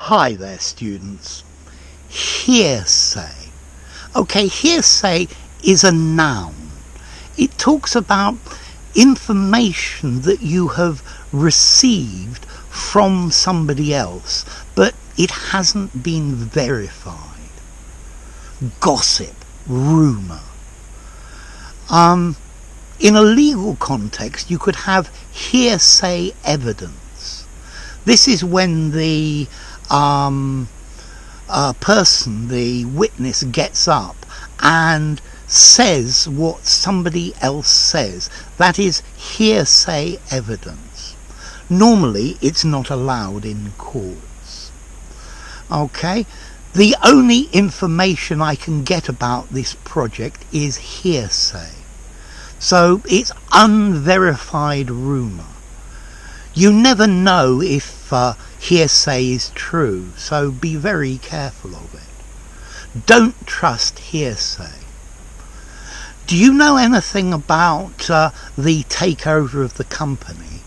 Hi there, students. Hearsay. Okay, hearsay is a noun. It talks about information that you have received from somebody else, but it hasn't been verified. Gossip, rumour. In a legal context, you could have hearsay evidence. This is when the person, the witness, gets up and says what somebody else says. That is hearsay evidence. Normally, it's not allowed in courts. Okay? The only information I can get about this project is hearsay. So it's unverified rumour. You never know if hearsay is true, so be very careful of it. Don't trust hearsay. Do you know anything about the takeover of the company?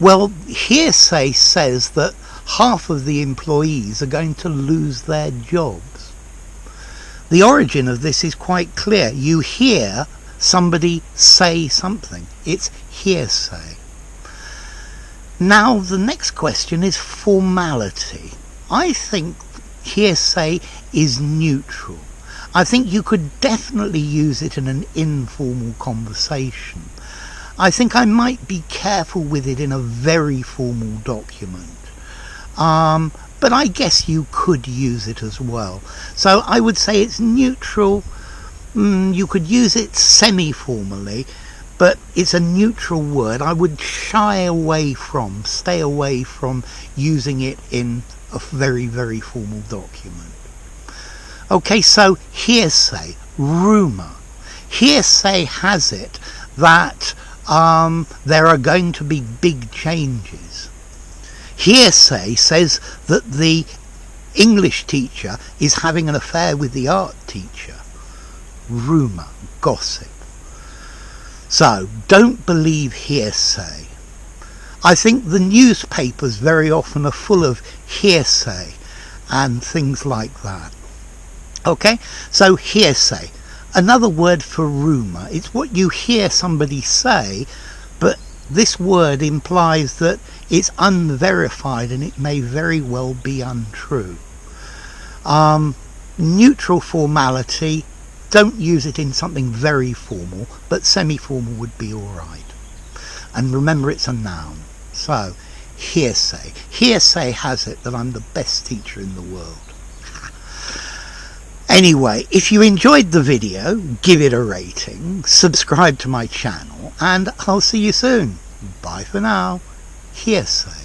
Well, hearsay says that half of the employees are going to lose their jobs. The origin of this is quite clear. You hear somebody say something. It's hearsay. Now, the next question is formality. I think hearsay is neutral. I think you could definitely use it in an informal conversation. I think I might be careful with it in a very formal document. But I guess you could use it as well. So I would say it's neutral. You could use it semi-formally, but it's a neutral word. I would stay away from using it in a very, very formal document. Okay, so hearsay, rumour. Hearsay has it that there are going to be big changes. Hearsay says that the English teacher is having an affair with the art teacher. Rumour, gossip. So, don't believe hearsay. I think the newspapers very often are full of hearsay and things like that. Okay, so hearsay. Another word for rumour. It's what you hear somebody say, but this word implies that it's unverified and it may very well be untrue. Neutral formality. Don't use it in something very formal, but semi-formal would be alright. And remember, it's a noun. So, hearsay. Hearsay has it that I'm the best teacher in the world. Anyway, if you enjoyed the video, give it a rating, subscribe to my channel, and I'll see you soon. Bye for now. Hearsay.